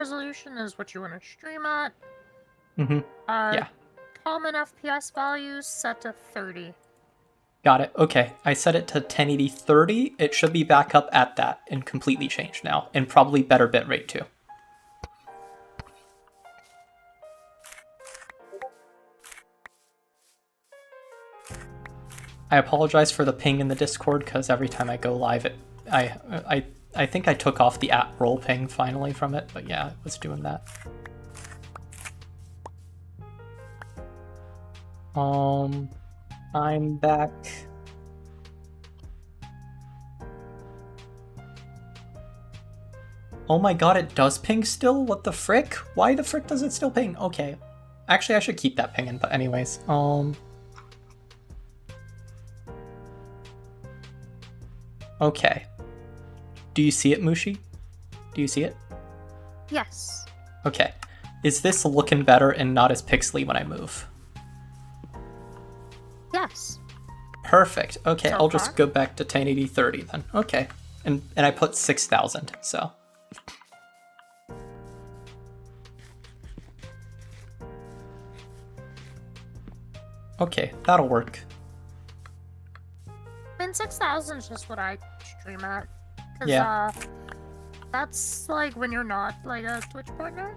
resolution is what you want to stream at. Mm-hmm. Yeah. Common FPS values set to 30. Got it. Okay. I set it to 1080 30. It should be back up at that and completely changed now. And probably better bitrate too. I apologize for the ping in the Discord because every time I go live, I think I took off the @roll ping finally from it, but yeah, it was doing that. I'm back. Oh my god, it does ping still? What the frick? Why the frick does it still ping? Okay. Actually, I should keep that pinging, but anyways. Okay. Do you see it, Mushi? Do you see it? Yes. Okay. Is this looking better and not as pixely when I move? Yes. Perfect. Okay, So I'll far? just go back to 1080 30 then. Okay. And I put 6,000, so. Okay, that'll work. I mean, 6,000 is just what I stream at. Cause, Yeah. that's like when you're not like a Twitch partner.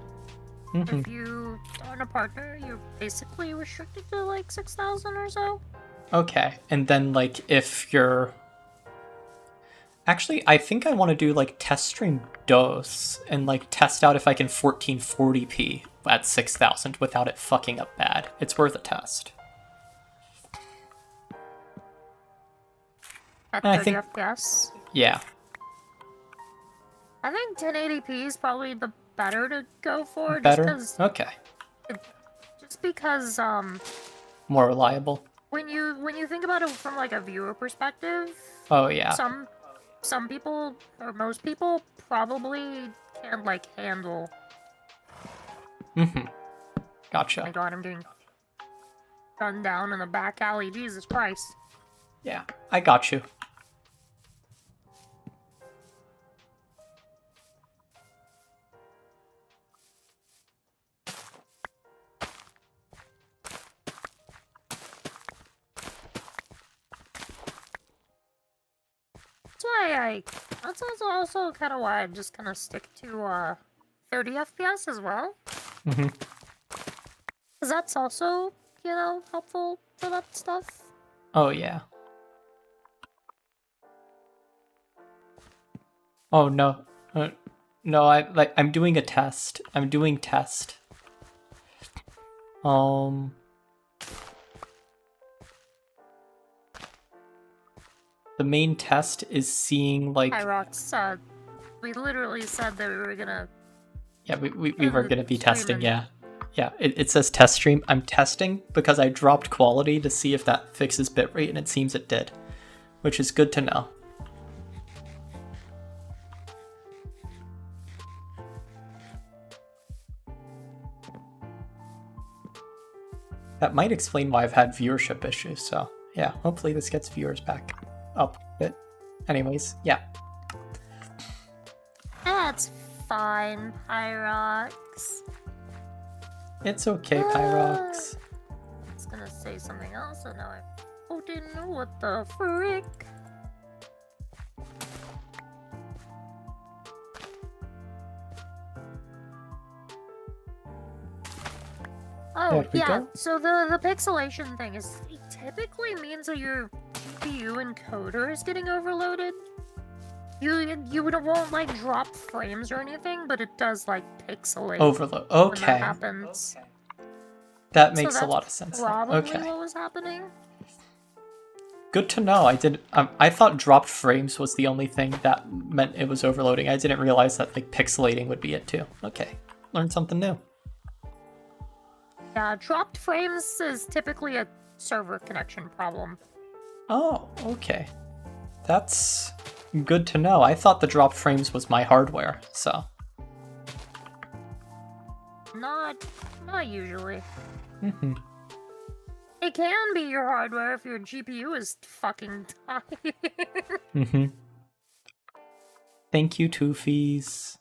Mm-hmm. If you aren't a partner, you're basically restricted to like 6,000 or so. Okay, and then like if you're... Actually, I think I want to do like test stream DOS and like test out if I can 1440p at 6,000 without it fucking up bad. It's worth a test. At And 30 I think, FPS. yeah. I think 1080p is probably the better to go for. Better? Okay. Just because More reliable. when you think about it from like a viewer perspective, Oh yeah. some people or most people probably can't like handle. Mm-hmm. Oh Gotcha. my god, I'm getting gunned down in the back alley. Jesus Christ. Yeah, I got you. That's also kind of why I just kind of stick to 30 FPS as well. Mm-hmm. Because that's also, helpful for that stuff. Oh yeah. Oh no. No, I'm doing a test. I'm doing test. The main test is seeing like... Hyrox, we literally said that we were gonna... Yeah, we were gonna be testing, yeah. Yeah, it says test stream. I'm testing because I dropped quality to see if that fixes bitrate, and it seems it did. Which is good to know. That might explain why I've had viewership issues, so yeah, hopefully this gets viewers back up a bit. Anyways, yeah. That's fine, Hyrox. It's okay, Pyrox. I was gonna say something else, and now I didn't know what the frick. Oh, yeah, so the pixelation thing is it typically means that your GPU encoder is getting overloaded. You won't like drop frames or anything, but it does like pixelate. Overload. When Okay. that happens. That makes a lot of sense. Probably Okay. what was happening. Good to know. I thought dropped frames was the only thing that meant it was overloading. I didn't realize that like pixelating would be it too. Okay. Learned something new. Yeah, dropped frames is typically a server connection problem. Oh, okay. That's good to know. I thought the dropped frames was my hardware, so. Not usually. Mm-hmm. It can be your hardware if your GPU is fucking tired. Mm-hmm. Thank you, Toofies.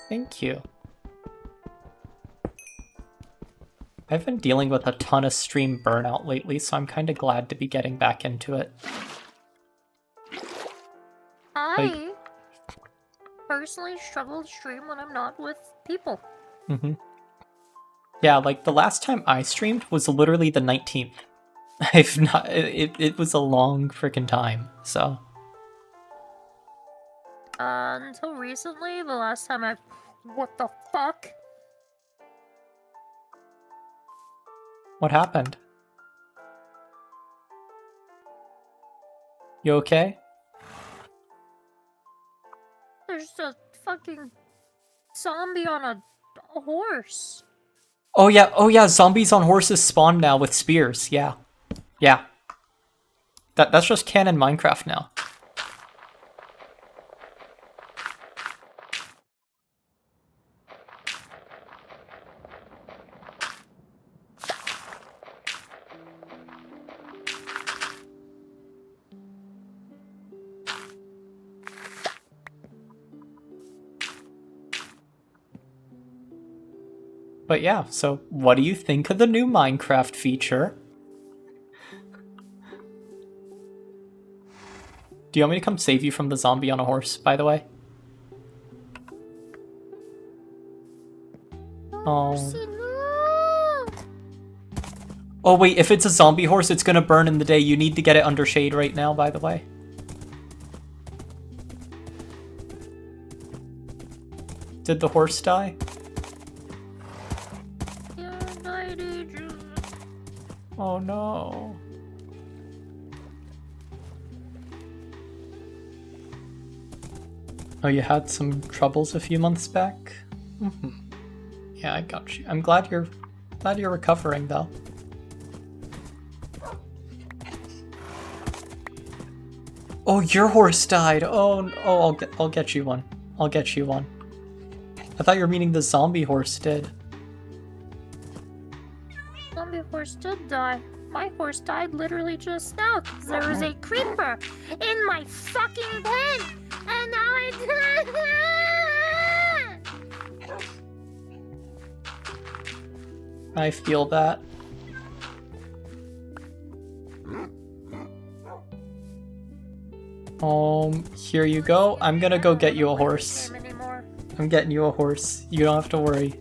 Thank you. I've been dealing with a ton of stream burnout lately, so I'm kind of glad to be getting back into it. I personally struggle to stream when I'm not with people. Mm-hmm. Yeah, like the last time I streamed was literally the 19th. I've not. It was a long freaking time. So. Until recently, the last time I. What the fuck? What happened? You okay? There's a fucking zombie on a horse. Oh yeah, zombies on horses spawn now with spears. Yeah. That's just canon Minecraft now. But yeah, so what do you think of the new Minecraft feature? Do you want me to come save you from the zombie on a horse, by the way? Oh. Oh wait, if it's a zombie horse, it's gonna burn in the day. You need to get it under shade right now, by the way. Did the horse die? Oh no. Oh, you had some troubles a few months back? Mm-hmm. Yeah, I got you. I'm glad you're recovering though. Oh, your horse died. Oh, I'll get you one. I'll get you one. I thought you were meaning the zombie horse did. Zombie horse did die. My horse died literally just now because there was a creeper in my fucking pen, and now I feel that. Here you go. I'm gonna go get you a horse. I'm getting you a horse. You don't have to worry.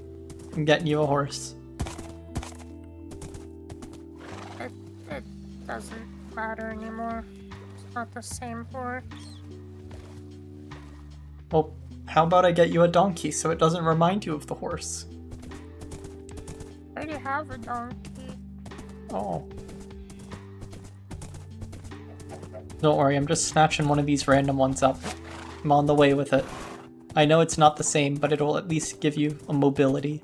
I'm getting you a horse. It doesn't matter anymore. It's not the same horse. Well, how about I get you a donkey so it doesn't remind you of the horse? I already have a donkey. Oh. Don't worry, I'm just snatching one of these random ones up. I'm on the way with it. I know it's not the same, but it'll at least give you a mobility.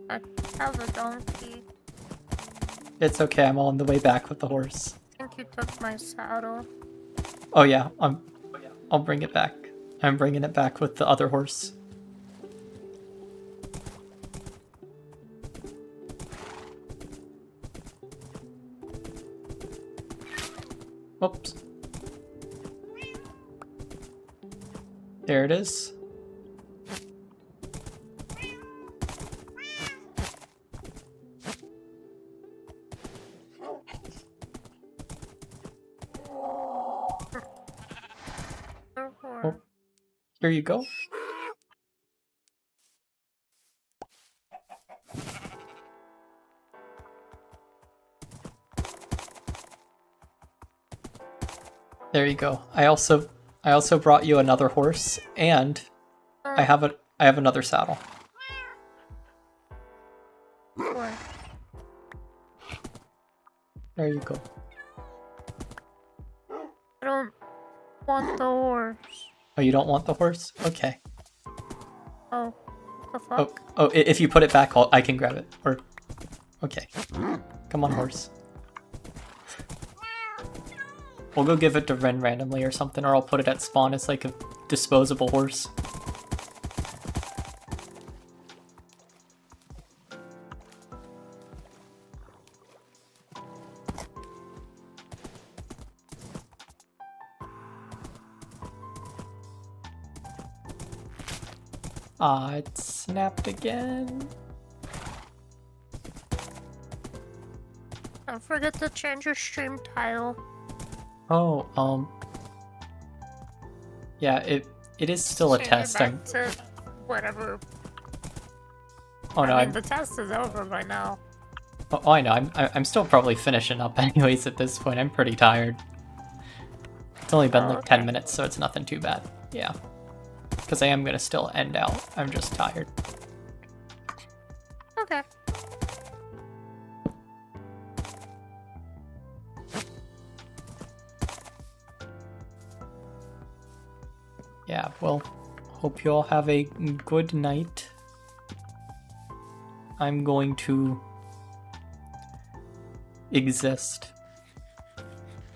I have a donkey. It's okay, I'm on the way back with the horse. I think you took my saddle. Oh yeah, I'll bring it back. I'm bringing it back with the other horse. Whoops. There it is. Oh, here you go. There you go. I also brought you another horse, and I have another saddle. There you go. I don't want the horse. Oh, you don't want the horse? Okay. Oh, the fuck? Oh, if you put it back, I can grab it. Or, okay. Come on, horse. We'll go give it to Ren randomly or something, or I'll put it at spawn as like a disposable horse. Ah, it snapped again. Don't forget to change your stream title. Oh, yeah, it is still a Change test. it back to whatever. Oh no, I mean, the test is over by now. Oh, I know. I'm still probably finishing up anyways at this point. I'm pretty tired. It's only been like 10 minutes, so it's nothing too bad. Yeah. Because I am going to still end out. I'm just tired. Okay. Yeah, well, hope you all have a good night. I'm going to exist.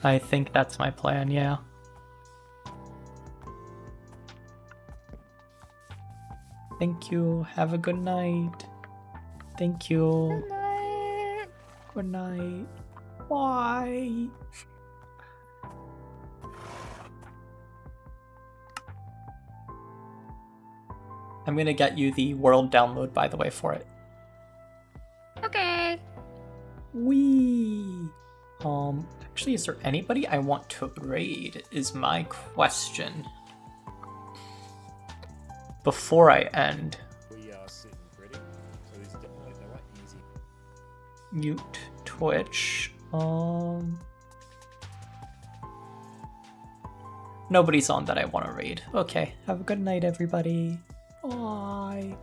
I think that's my plan, yeah. Thank you. Have a good night. Thank you. Good night. Good night. Bye. I'm gonna get you the world download, by the way, for it. Okay. Wee. Actually, is there anybody I want to raid? Is my question. Before I end. We are sitting pretty, so these definitely they were easy. Mute Twitch. Nobody's on that I want to raid. Okay, have a good night, everybody. Bye.